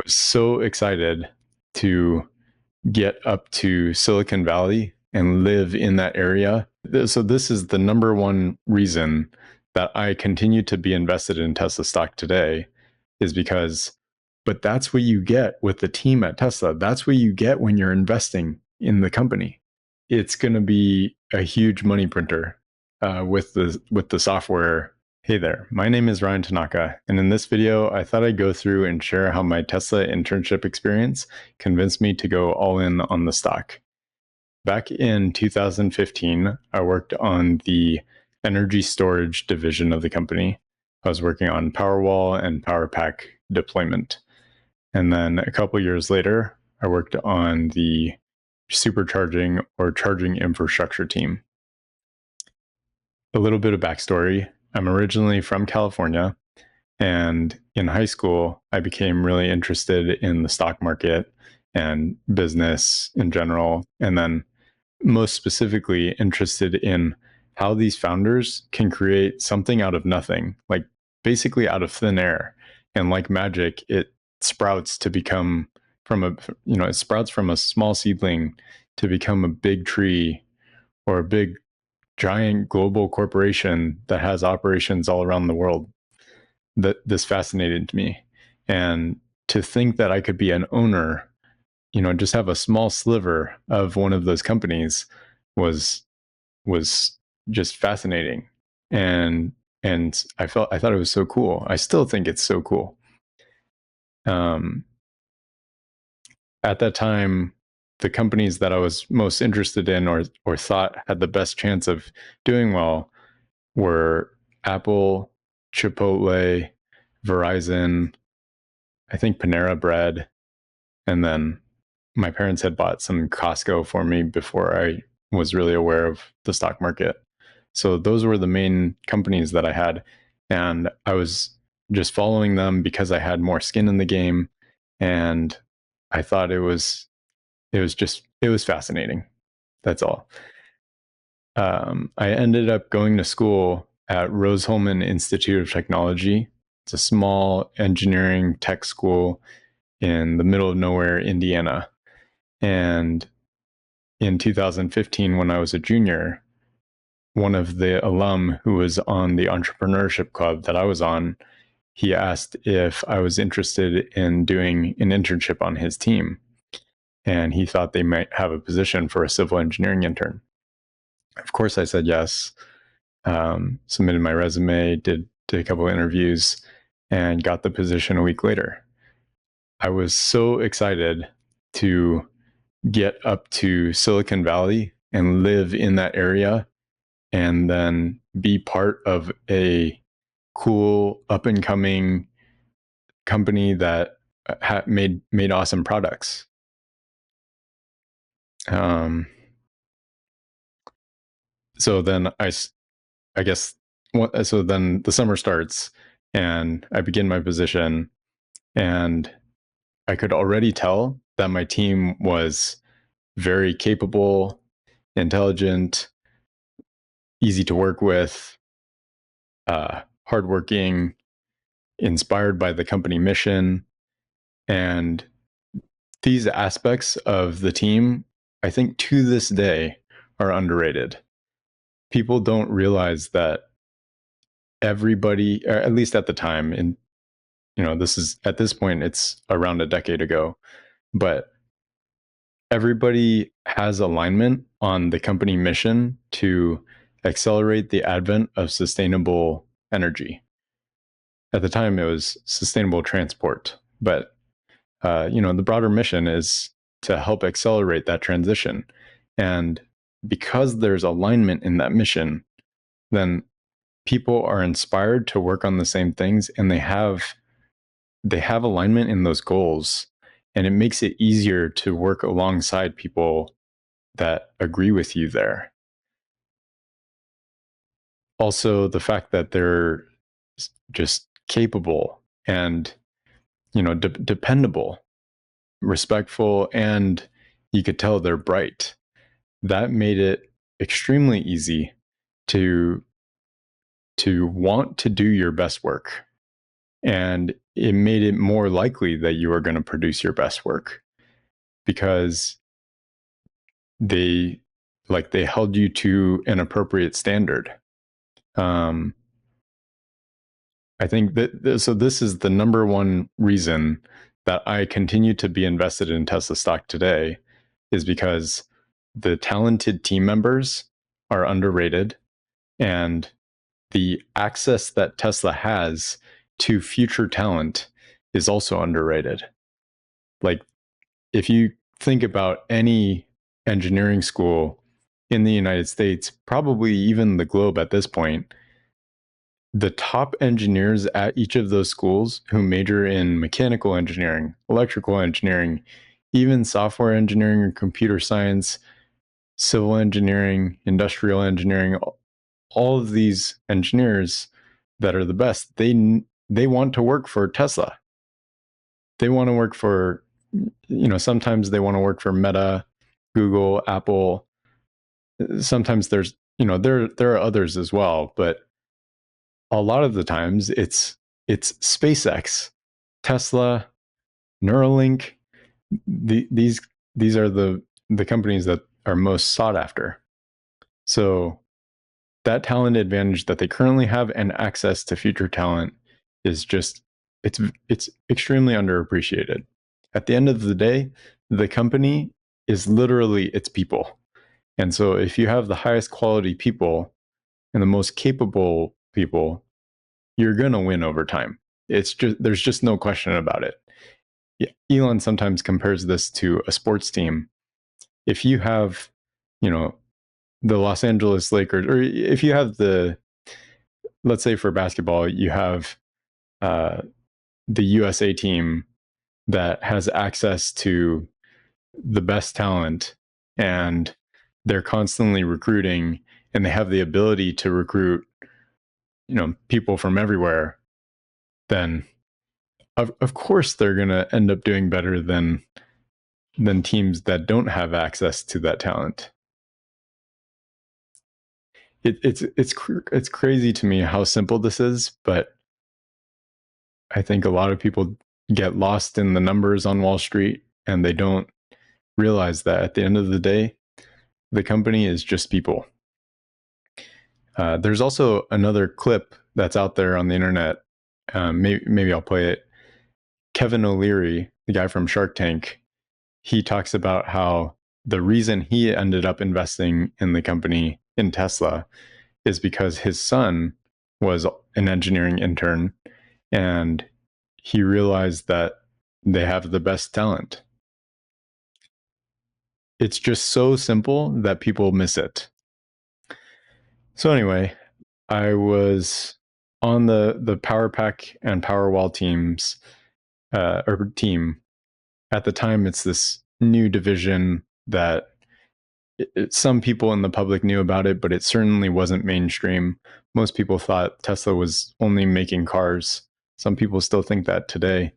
Was so excited to get up to Silicon Valley and live in that area. So this is the number one reason that I continue to be invested in Tesla stock today is because but that's what you get with the team at Tesla. That's what you get when you're investing in the company. It's going to be a huge money printer with the software. Hey there, my name is Ryan Tanaka, and in this video, I thought I'd go through and share how my Tesla internship experience convinced me to go all in on the stock. Back in 2015, I worked on the energy storage division of the company. I was working on Powerwall and Powerpack deployment. And then a couple years later, I worked on the supercharging or charging infrastructure team. A little bit of backstory. I'm originally from California, and in high school, I became really interested in the stock market and business in general. And then most specifically interested in how these founders can create something out of nothing, like basically out of thin air. And like magic, it sprouts to become it sprouts from a small seedling to become a big tree or a big giant global corporation that has operations all around the world. That this fascinated me. And to think that I could be an owner, just have a small sliver of one of those companies was was just fascinating. And I thought it was so cool. I still think it's so cool. Um, at that time, the companies that I was most interested in or thought had the best chance of doing well were Apple, Chipotle, Verizon, I think Panera Bread, and then my parents had bought some Costco for me before I was really aware of the stock market. So those were the main companies that I had. And I was just following them because I had more skin in the game. And I thought it was fascinating. That's all. I ended up going to school at Rose-Hulman Institute of Technology. It's a small engineering tech school in the middle of nowhere, Indiana. And in 2015, when I was a junior, one of the alum who was on the entrepreneurship club that I was on, he asked if I was interested in doing an internship on his team. And he thought they might have a position for a civil engineering intern. Of course, I said yes, submitted my resume, did a couple of interviews, and got the position a week later. I was so excited to get up to Silicon Valley and live in that area and then be part of a cool up and coming company that made awesome products. So then I guess so then the summer starts and I begin my position, and I could already tell that my team was very capable, intelligent, easy to work with, hardworking, inspired by the company mission. And these aspects of the team, I think to this day, are underrated. People don't realize that everybody, or at least at the time, and this is at this point, it's around a decade ago, but everybody has alignment on the company mission to accelerate the advent of sustainable energy. At the time, it was sustainable transport, but the broader mission is to help accelerate that transition. And because there's alignment in that mission, then people are inspired to work on the same things, and they have alignment in those goals, and it makes it easier to work alongside people that agree with you there. Also, the fact that they're just capable and dependable, respectful, and you could tell they're bright. That made it extremely easy to want to do your best work. And it made it more likely that you are going to produce your best work because they they held you to an appropriate standard. Um, I think that so this is the number one reason that I continue to be invested in Tesla stock today is because the talented team members are underrated and the access that Tesla has to future talent is also underrated. Like if you think about any engineering school in the United States, probably even the globe at this point, the top engineers at each of those schools who major in mechanical engineering, electrical engineering, even software engineering or computer science, civil engineering, industrial engineering, all of these engineers that are the best, they want to work for Tesla. They want to work for, sometimes they want to work for Meta, Google, Apple. Sometimes there's, there are others as well, but a lot of the times it's SpaceX, Tesla, Neuralink. These are the companies that are most sought after. So that talent advantage that they currently have and access to future talent is just it's extremely underappreciated. At the end of the day, the company is literally its people. And so if you have the highest quality people and the most capable people, you're going to win over time. It's just there's just no question about it. Elon sometimes compares this to a sports team. If you have, you know, the Los Angeles Lakers, or if you have let's say for basketball, you have uh, the USA team that has access to the best talent and they're constantly recruiting and they have the ability to recruit, people from everywhere, then of course they're going to end up doing better than teams that don't have access to that talent. It's crazy to me how simple this is, but I think a lot of people get lost in the numbers on Wall Street and they don't realize that at the end of the day, the company is just people. There's also another clip that's out there on the internet. Maybe I'll play it. Kevin O'Leary, the guy from Shark Tank, he talks about how the reason he ended up investing in the company in Tesla is because his son was an engineering intern and he realized that they have the best talent. It's just so simple that people miss it. So anyway, I was on the Power Pack and Powerwall teams, or team. At the time, it's this new division that some people in the public knew about it, but it certainly wasn't mainstream. Most people thought Tesla was only making cars. Some people still think that today.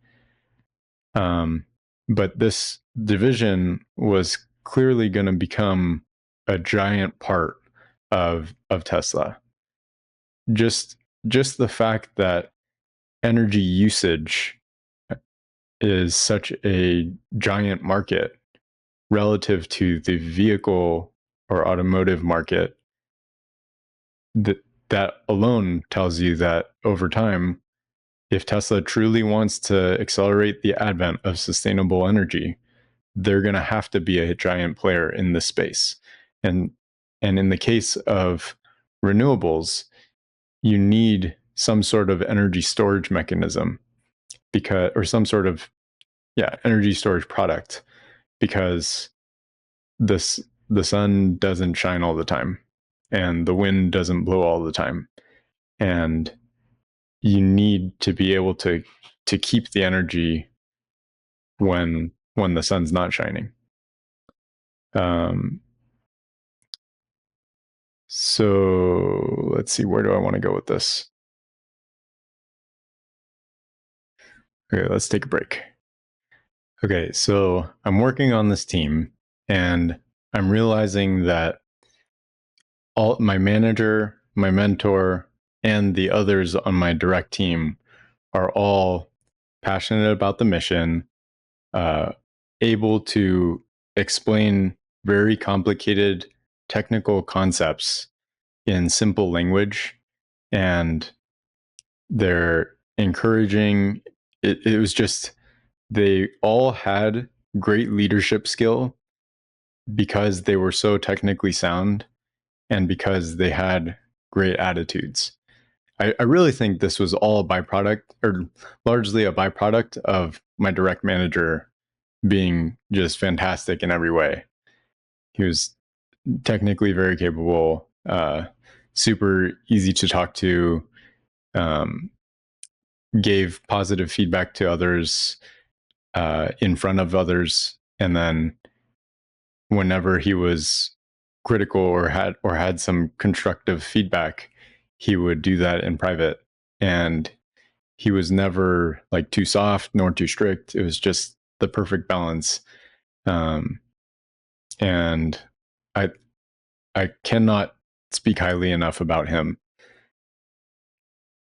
But this division was clearly going to become a giant part of Tesla. Just the fact that energy usage is such a giant market relative to the vehicle or automotive market, that alone tells you that over time, if Tesla truly wants to accelerate the advent of sustainable energy, they're going to have to be a giant player in this space. And in the case of renewables, you need some sort of energy storage mechanism or some sort of energy storage product because the sun doesn't shine all the time and the wind doesn't blow all the time. And you need to be able to keep the energy when the sun's not shining. So let's see, where do I want to go with this? Okay, let's take a break. Okay, so I'm working on this team and I'm realizing that all my manager, my mentor, and the others on my direct team are all passionate about the mission, able to explain very complicated technical concepts in simple language, and they're encouraging. It was just, they all had great leadership skill because they were so technically sound and because they had great attitudes. I really think this was all a byproduct, or largely a byproduct, of my direct manager being just fantastic in every way. He was technically very capable, super easy to talk to, um, gave positive feedback to others in front of others, and then whenever he was critical or had some constructive feedback, he would do that in private. And he was never like too soft nor too strict. It was just the perfect balance. Um, and I I cannot speak highly enough about him.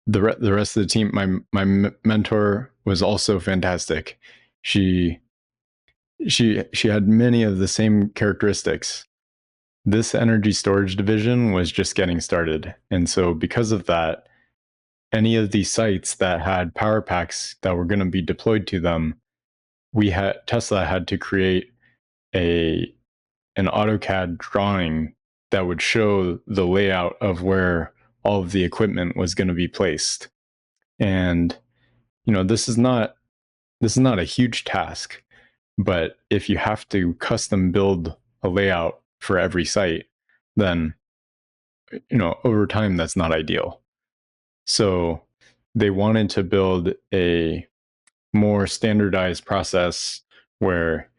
The rest of the team, my mentor was also fantastic. She she had many of the same characteristics. This energy storage division was just getting started, and so because of that, any of these sites that had power packs that were going to be deployed to them, Tesla had to create a an AutoCAD drawing that would show the layout of where all of the equipment was going to be placed. And this is not a huge task, but if you have to custom build a layout for every site, then over time that's not ideal. So they wanted to build a more standardized process where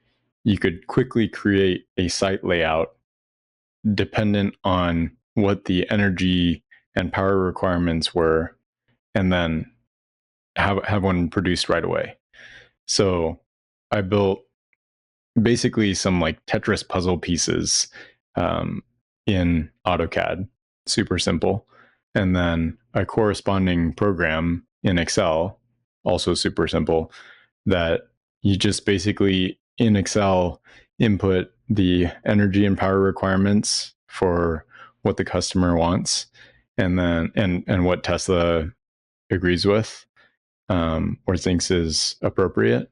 you could quickly create a site layout dependent on what the energy and power requirements were, and then have one produced right away. So I built basically some like Tetris puzzle pieces in AutoCAD, super simple, and then a corresponding program in Excel, also super simple, that you just basically in Excel input the energy and power requirements for what the customer wants, and then and what Tesla agrees with, or thinks is appropriate,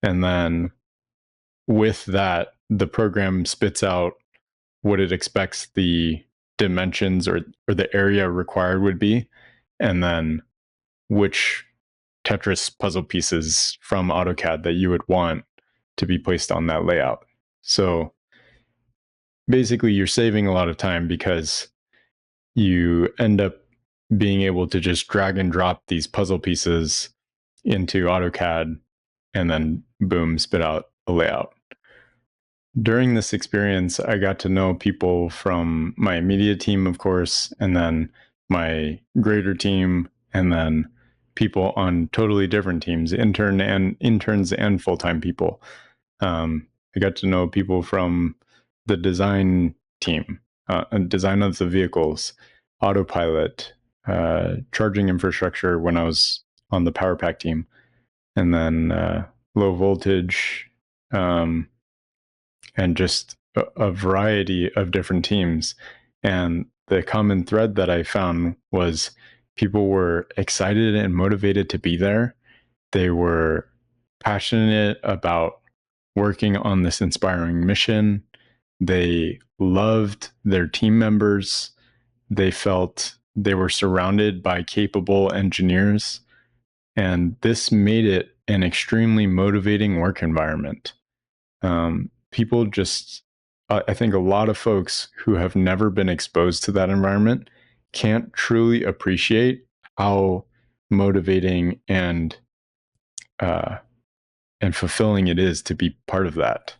and then with that, the program spits out what it expects the dimensions or the area required would be, and then which Tetris puzzle pieces from AutoCAD that you would want to be placed on that layout. So basically, you're saving a lot of time because you end up being able to just drag and drop these puzzle pieces into AutoCAD and then boom, spit out a layout. During this experience, I got to know people from my immediate team, of course, and then my greater team, and then people on totally different teams, interns and full-time people. I got to know people from the design team, design of the vehicles, autopilot, charging infrastructure when I was on the power pack team, and then low voltage, and just a variety of different teams. And the common thread that I found was people were excited and motivated to be there. They were passionate about working on this inspiring mission. They loved their team members. They felt they were surrounded by capable engineers. And this made it an extremely motivating work environment. People just, I think a lot of folks who have never been exposed to that environment can't truly appreciate how motivating and fulfilling it is to be part of that.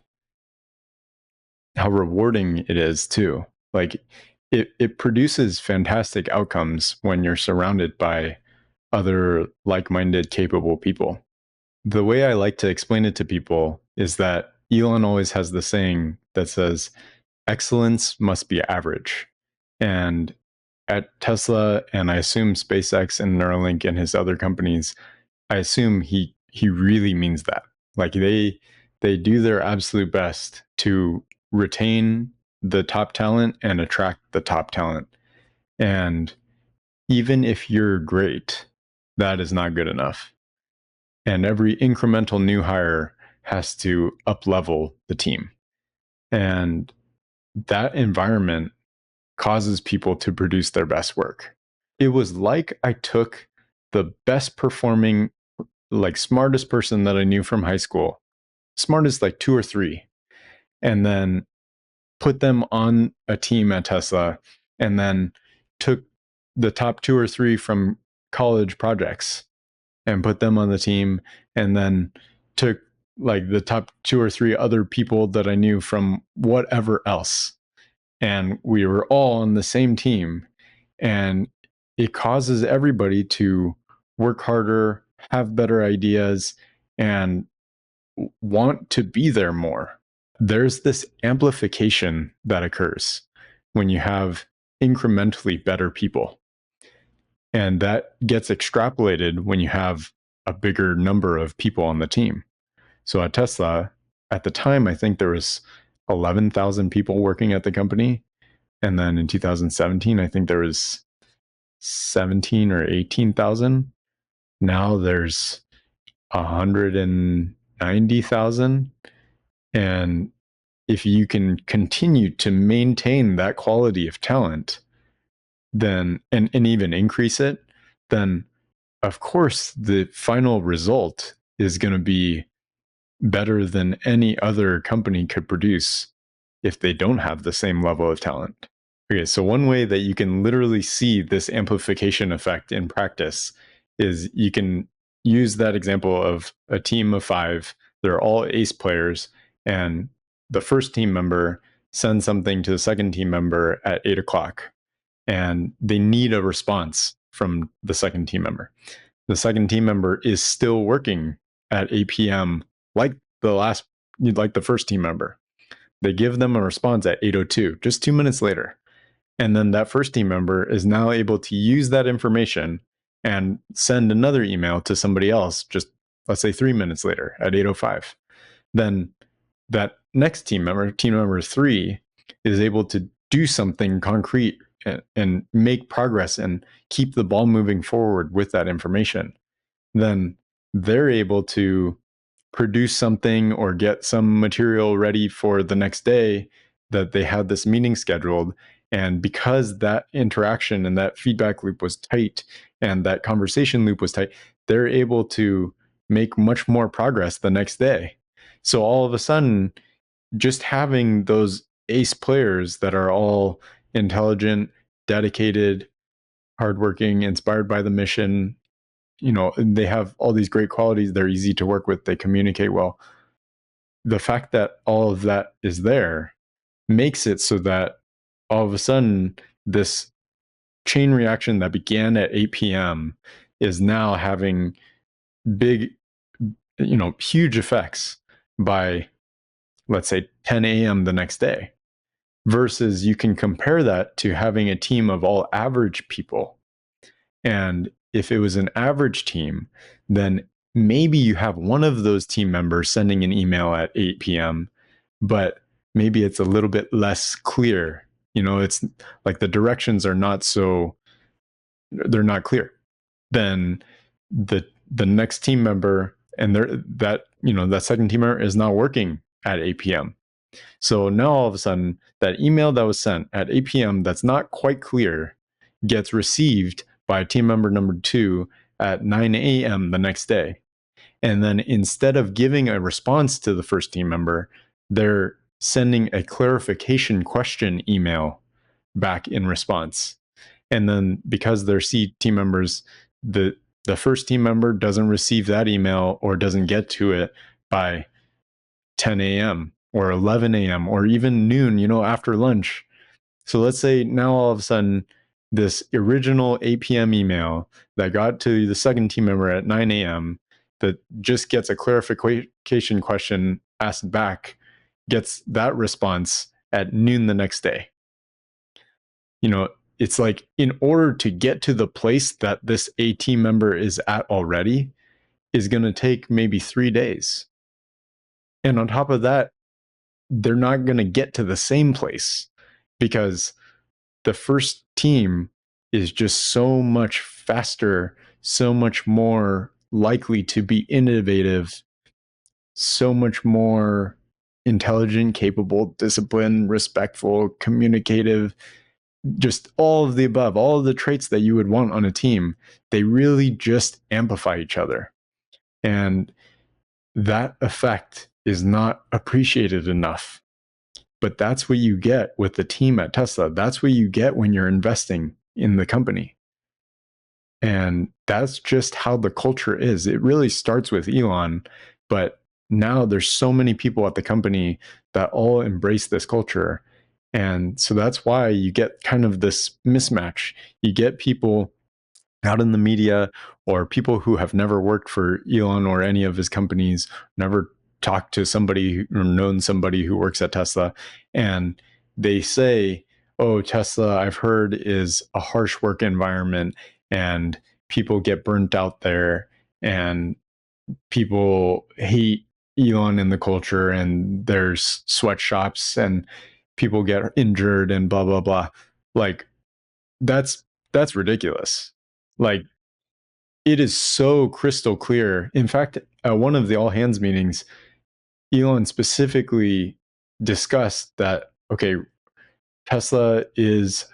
How rewarding it is too. Like it produces fantastic outcomes when you're surrounded by other like-minded, capable people. The way I like to explain it to people is that Elon always has the saying that says, excellence must be average. And at Tesla, and I assume SpaceX and Neuralink and his other companies, I assume he really means that. Like they do their absolute best to retain the top talent and attract the top talent. And even if you're great, that is not good enough. And every incremental new hire has to up level the team. And that environment causes people to produce their best work. It was like I took the best performing, like smartest person that I knew from high school, smartest like two or three, and then put them on a team at Tesla, and then took the top two or three from college projects and put them on the team, and then took like the top two or three other people that I knew from whatever else. And we were all on the same team. And it causes everybody to work harder, have better ideas, and want to be there more. There's this amplification that occurs when you have incrementally better people. And that gets extrapolated when you have a bigger number of people on the team. So at Tesla, at the time, I think there was 11,000 people working at the company. And then in 2017, I think there was 17 or 18,000. Now there's 190,000. And if you can continue to maintain that quality of talent, then and even increase it, then of course the final result is going to be better than any other company could produce if they don't have the same level of talent. Okay, so one way that you can literally see this amplification effect in practice is you can use that example of a team of 5. They're all ace players, and the first team member sends something to the second team member at 8:00, and they need a response from the second team member. The second team member is still working at 8 p.m. like the first team member. They give them a response at 8:02, just 2 minutes later. And then that first team member is now able to use that information and send another email to somebody else, just let's say 3 minutes later at 8:05. Then that next team member 3, is able to do something concrete and make progress and keep the ball moving forward with that information. Then they're able to produce something or get some material ready for the next day that they had this meeting scheduled. And because that interaction and that feedback loop was tight and that conversation loop was tight, they're able to make much more progress the next day. So all of a sudden, just having those ace players that are all intelligent, dedicated, hardworking, inspired by the mission, they have all these great qualities. They're easy to work with. They communicate well. The fact that all of that is there makes it so that all of a sudden this chain reaction that began at 8 p.m. is now having big, huge effects by, let's say, 10 a.m. the next day. Versus you can compare that to having a team of all average people. And if it was an average team, then maybe you have one of those team members sending an email at 8 p.m., but maybe it's a little bit less clear. It's like the directions are they're not clear. Then the next team member and that second team member is not working at 8 p.m. So now all of a sudden, that email that was sent at 8 p.m. that's not quite clear gets received by team member number 2 at 9 a.m. the next day. And then instead of giving a response to the first team member, they're sending a clarification question email back in response. And then because they're C team members, the first team member doesn't receive that email or doesn't get to it by 10 a.m. or 11 a.m. or even noon, after lunch. So let's say now all of a sudden, this original 8 p.m. email that got to the second team member at 9 a.m. that just gets a clarification question asked back, gets that response at noon the next day. It's like in order to get to the place that this A team member is at already, is going to take maybe 3 days. And on top of that, they're not going to get to the same place because the first team is just so much faster, so much more likely to be innovative, so much more intelligent, capable, disciplined, respectful, communicative, just all of the above, all of the traits that you would want on a team. They really just amplify each other. And that effect is not appreciated enough. But that's what you get with the team at Tesla. That's what you get when you're investing in the company. And that's just how the culture is. It really starts with Elon, but now there's so many people at the company that all embrace this culture. And so that's why you get kind of this mismatch. You get people out in the media or people who have never worked for Elon or any of his companies, never talked to somebody or known somebody who works at Tesla, and they say, oh, Tesla, I've heard, is a harsh work environment and people get burnt out there and people hate Elon in the culture and there's sweatshops and people get injured and blah blah blah. Like that's ridiculous. Like it is so crystal clear. In fact, at one of the all hands meetings, Elon specifically discussed that, okay, Tesla is,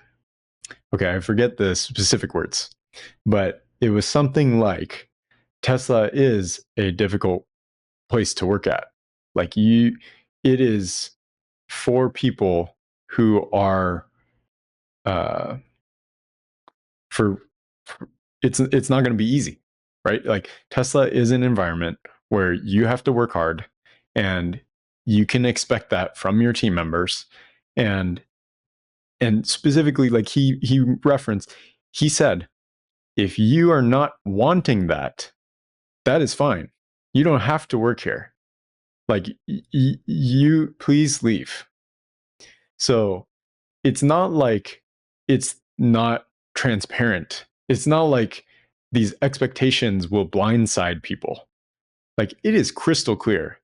okay, I forget the specific words, but it was something like Tesla is a difficult place to work at. Like it is for people who are, uh, for it's not going to be easy, right? Like Tesla is an environment where you have to work hard and you can expect that from your team members. And specifically, like he referenced, he said, if you are not wanting that, that is fine. You don't have to work here. Like you please leave. So it's not like it's not transparent. It's not like these expectations will blindside people. Like it is crystal clear.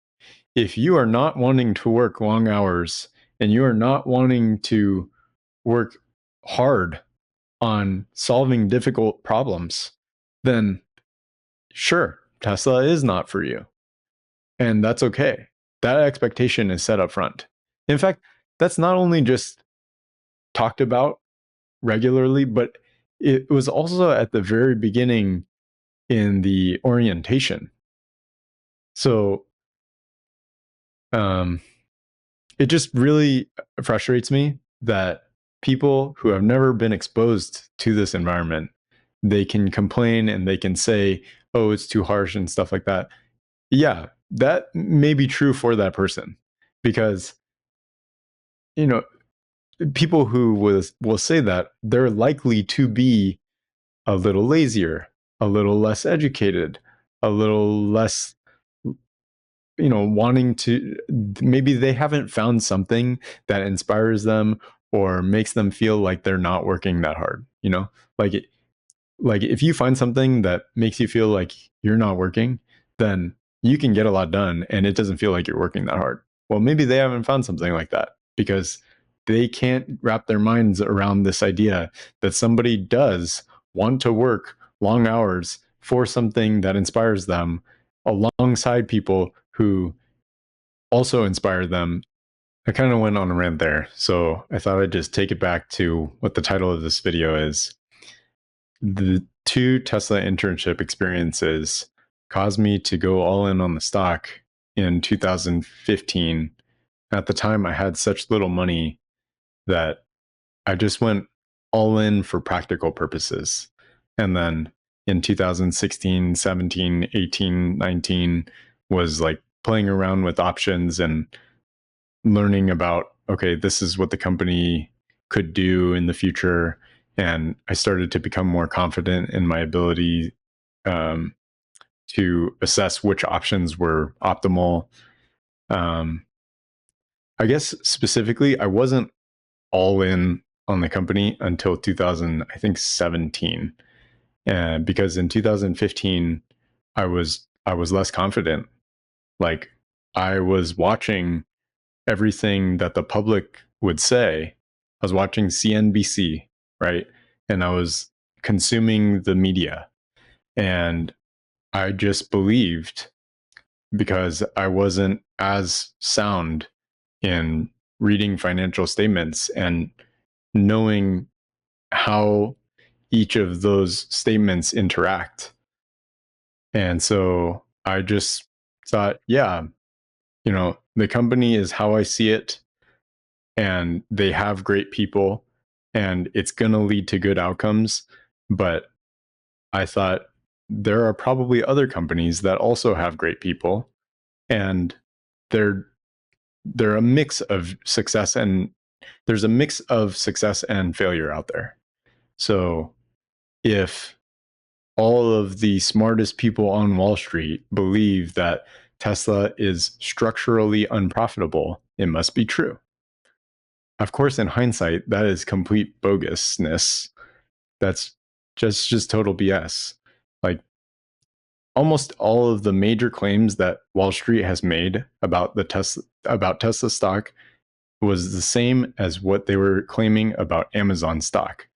If you are not wanting to work long hours and you are not wanting to work hard on solving difficult problems, then sure, Tesla is not for you. And that's okay. That expectation is set up front. In fact, that's not only just talked about regularly, but it was also at the very beginning in the orientation. So it just really frustrates me that people who have never been exposed to this environment, they can complain and they can say, oh, it's too harsh and stuff like that. Yeah, that may be true for that person because, you know, people who will say that they're likely to be a little lazier, a little less educated, a little less, wanting to, maybe they haven't found something that inspires them or makes them feel like they're not working that hard, like like if you find something that makes you feel like you're not working, then you can get a lot done and it doesn't feel like you're working that hard. Well, maybe they haven't found something like that because they can't wrap their minds around this idea that somebody does want to work long hours for something that inspires them alongside people who also inspire them. I kind of went on a rant there, so I thought I'd just take it back to what the title of this video is. The two Tesla internship experiences caused me to go all in on the stock in 2015. At the time, I had such little money that I just went all in for practical purposes. And then in 2016, 17, 18, 19 was like playing around with options and learning about, okay, this is what the company could do in the future. And I started to become more confident in my ability to assess which options were optimal. I guess specifically, I wasn't all in on the company until 2000, I think 17, because in 2015 I was I was less confident. Like, I was watching everything that the public would say. I was watching CNBC, right? And I was consuming the media. And I just believed, because I wasn't as sound in reading financial statements and knowing how each of those statements interact. And so I just thought, yeah, the company is how I see it, and they have great people, and it's going to lead to good outcomes. But I thought there are probably other companies that also have great people, and they're they're a mix of success, and there's a mix of success and failure out there. So if all of the smartest people on Wall Street believe that Tesla is structurally unprofitable, it must be true. Of course, in hindsight, that is complete bogusness. That's just total BS. Like, almost all of the major claims that Wall Street has made about Tesla stock was the same as what they were claiming about Amazon stock.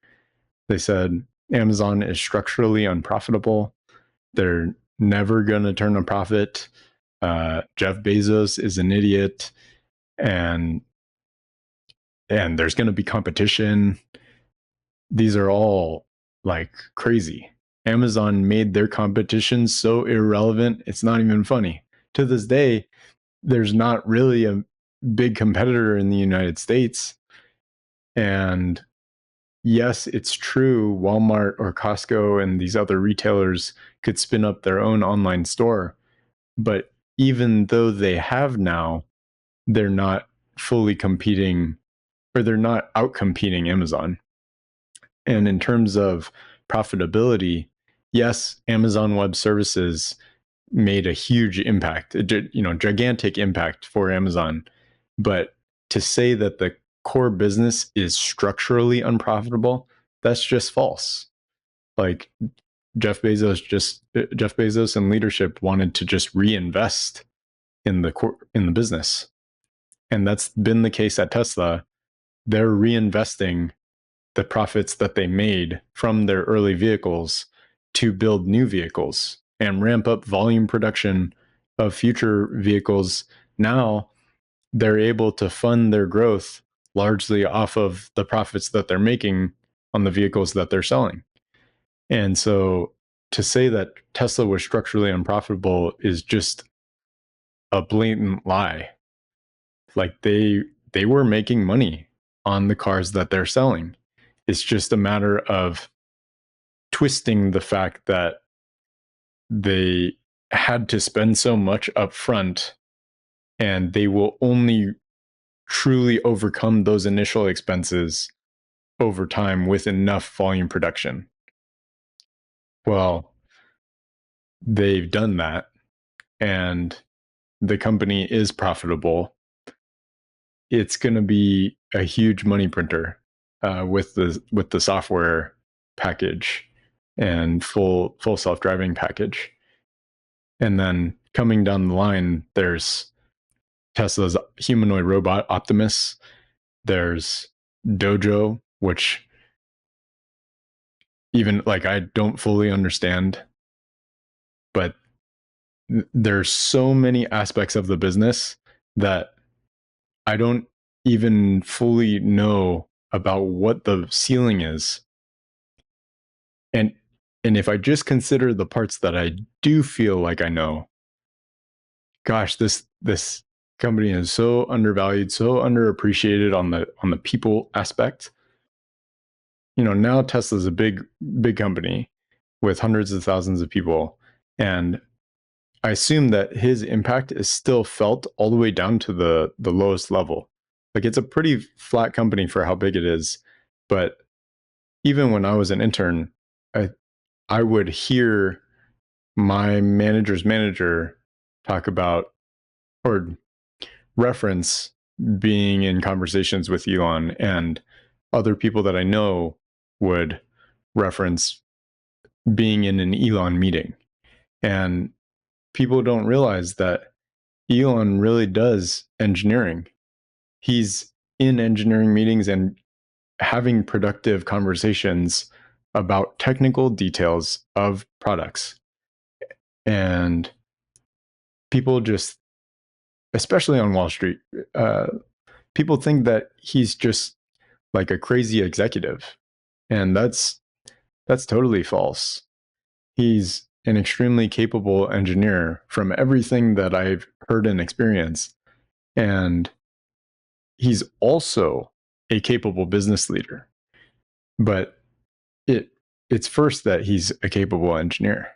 They said Amazon is structurally unprofitable. They're never going to turn a profit. Jeff Bezos is an idiot, and there's going to be competition. These are all like crazy. Amazon made their competition so irrelevant, it's not even funny. To this day, there's not really a big competitor in the United States. And yes, it's true, Walmart or Costco and these other retailers could spin up their own online store. But even though they have now, they're not fully competing, or they're not out competing Amazon. And in terms of profitability, yes, Amazon Web Services made a huge impact, gigantic impact for Amazon. But to say that the core business is structurally unprofitable, that's just false. Like, Jeff Bezos and leadership wanted to just reinvest in the business. And that's been the case at Tesla. They're reinvesting the profits that they made from their early vehicles to build new vehicles and ramp up volume production of future vehicles. Now they're able to fund their growth largely off of the profits that they're making on the vehicles that they're selling. And so to say that Tesla was structurally unprofitable is just a blatant lie. Like, they were making money on the cars that they're selling. It's just a matter of twisting the fact that they had to spend so much up front, and they will only truly overcome those initial expenses over time with enough volume production. Well, they've done that, and the company is profitable. It's going to be a huge money printer with the software package and full self-driving package. And then coming down the line, there's Tesla's humanoid robot Optimus. There's Dojo, which even like I don't fully understand, but there's so many aspects of the business that I don't even fully know about what the ceiling is. And if I just consider the parts that I do feel like I know, gosh, this company is so undervalued, so underappreciated on the people aspect. Now Tesla's a big company with hundreds of thousands of people, and I assume that his impact is still felt all the way down to the lowest level. Like, it's a pretty flat company for how big it is. But even when I was an intern, I would hear my manager's manager talk about or reference being in conversations with Elon, and other people that I know would reference being in an Elon meeting. And people don't realize that Elon really does engineering. He's in engineering meetings and having productive conversations about technical details of products. And people just, especially on Wall Street, people think that he's just like a crazy executive. And that's totally false. He's an extremely capable engineer from everything that I've heard and experienced. And he's also a capable business leader. But it's first that he's a capable engineer.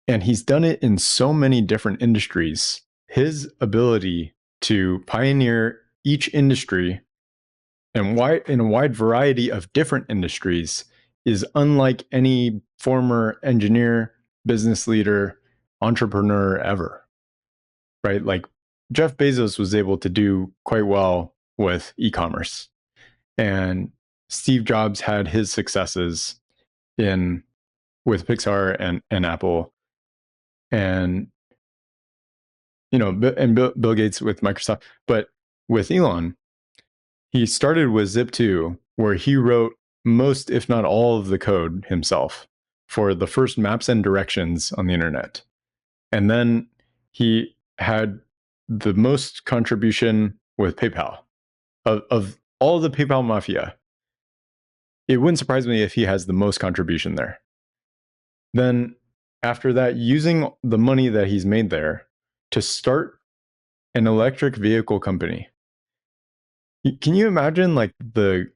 And he's done it in so many different industries. His ability to pioneer each industry and in a wide variety of different industries is unlike any former engineer, business leader, entrepreneur ever. Right? Like Jeff Bezos was able to do quite well with e-commerce. And Steve Jobs had his successes with Pixar and Apple, and Bill Gates with Microsoft. But with Elon, he started with Zip2, where he wrote most, if not all, of the code himself for the first maps and directions on the internet. And then he had the most contribution with PayPal. Of all the PayPal mafia, it wouldn't surprise me if he has the most contribution there. Then after that, using the money that he's made there to start an electric vehicle company. Can you imagine like the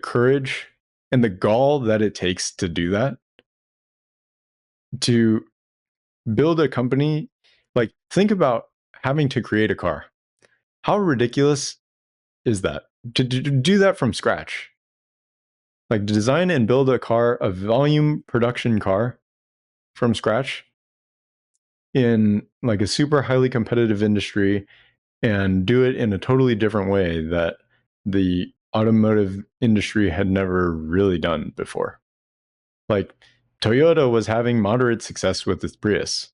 courage and the gall that it takes to do that? To build a company, like think about having to create a car. How ridiculous is that? To do that from scratch. Like design and build a car, a volume production car from scratch in like a super highly competitive industry, and do it in a totally different way that the automotive industry had never really done before. Like Toyota was having moderate success with its Prius,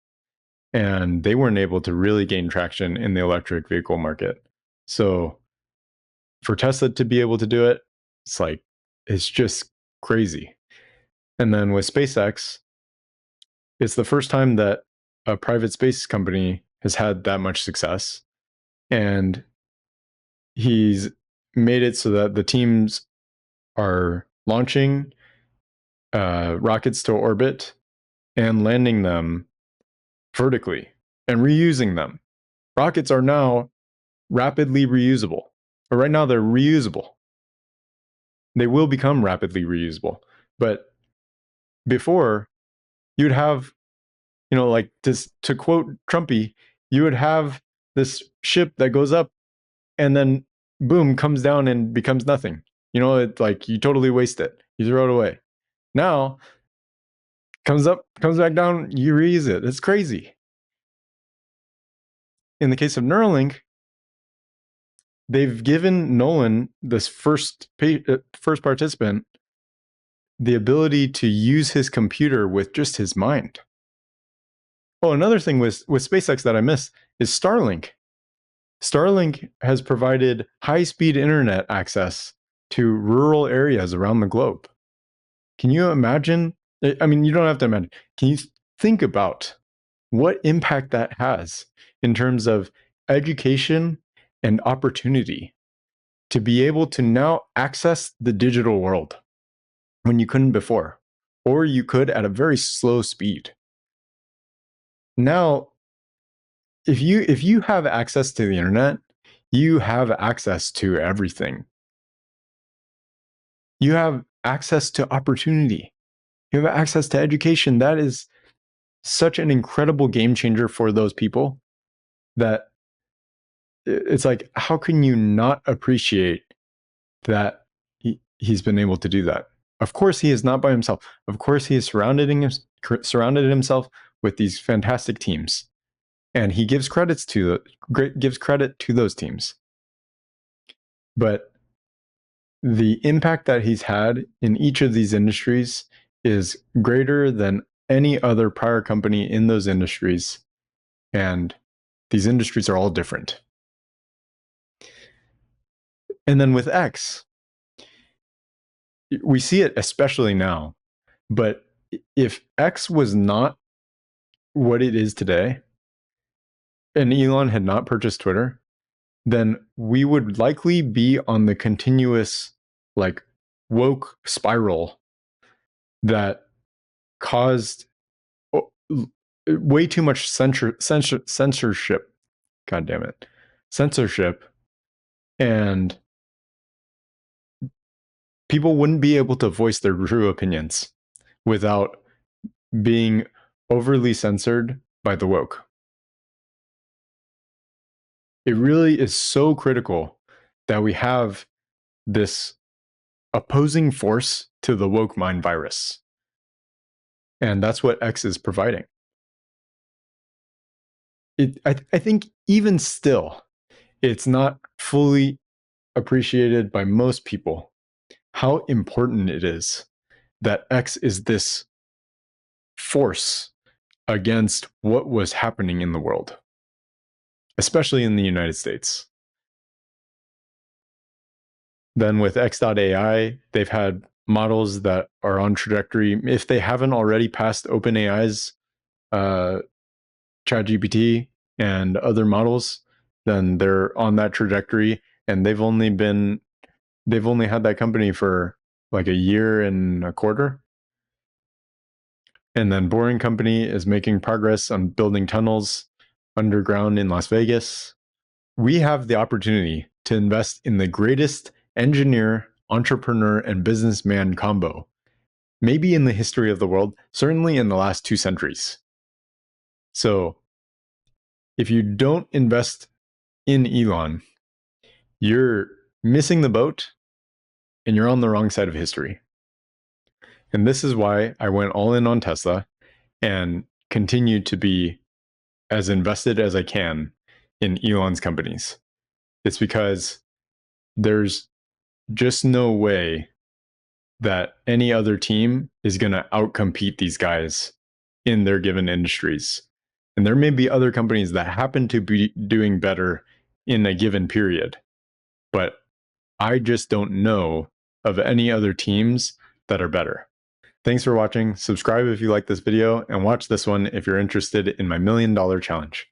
and they weren't able to really gain traction in the electric vehicle market. So for Tesla to be able to do it, it's just crazy. And then with SpaceX, it's the first time that a private space company has had that much success. And he's made it so that the teams are launching rockets to orbit and landing them vertically and reusing them. Rockets are now rapidly reusable. But right now they're reusable. They will become rapidly reusable. But before, you'd have, like this, to quote Trumpy, you would have this ship that goes up and then boom, comes down and becomes nothing. It's like you totally waste it. You throw it away. Now, comes up, comes back down, you reuse it. It's crazy. In the case of Neuralink, they've given Nolan, this first participant, the ability to use his computer with just his mind. Oh, another thing with SpaceX that I missed is Starlink. Starlink has provided high-speed internet access to rural areas around the globe. Can you imagine? I mean, you don't have to imagine. Can you think about what impact that has in terms of education and opportunity to be able to now access the digital world when you couldn't before, or you could at a very slow speed? Now, if you have access to the internet, you have access to everything. You have access to opportunity. You have access to education. That is such an incredible game changer for those people that it's like, how can you not appreciate that he's been able to do that? Of course, he is not by himself. Of course, he has surrounded himself with these fantastic teams, and he gives credit to those teams. But the impact that he's had in each of these industries is greater than any other prior company in those industries. And these industries are all different. And then with X, we see it especially now. But if X was not what it is today, and Elon had not purchased Twitter, then we would likely be on the continuous like woke spiral that caused way too much censorship. God damn it. Censorship. And people wouldn't be able to voice their true opinions without being overly censored by the woke. It really is so critical that we have this opposing force to the woke mind virus. And that's what X is providing. I think even still, it's not fully appreciated by most people how important it is that X is this force against what was happening in the world, especially in the United States. Then with X.AI, they've had models that are on trajectory. If they haven't already passed OpenAI's ChatGPT and other models, then they're on that trajectory. And they've only had that company for like a year and a quarter. And then Boring Company is making progress on building tunnels underground in Las Vegas. We have the opportunity to invest in the greatest engineer, entrepreneur, and businessman combo, maybe in the history of the world, certainly in the last 2 centuries. So if you don't invest in Elon, you're missing the boat and you're on the wrong side of history. And this is why I went all in on Tesla and continue to be as invested as I can in Elon's companies. It's because there's just no way that any other team is going to outcompete these guys in their given industries. And there may be other companies that happen to be doing better in a given period, but I just don't know of any other teams that are better. Thanks for watching. Subscribe if you like this video and watch this one if you're interested in my $1 million challenge.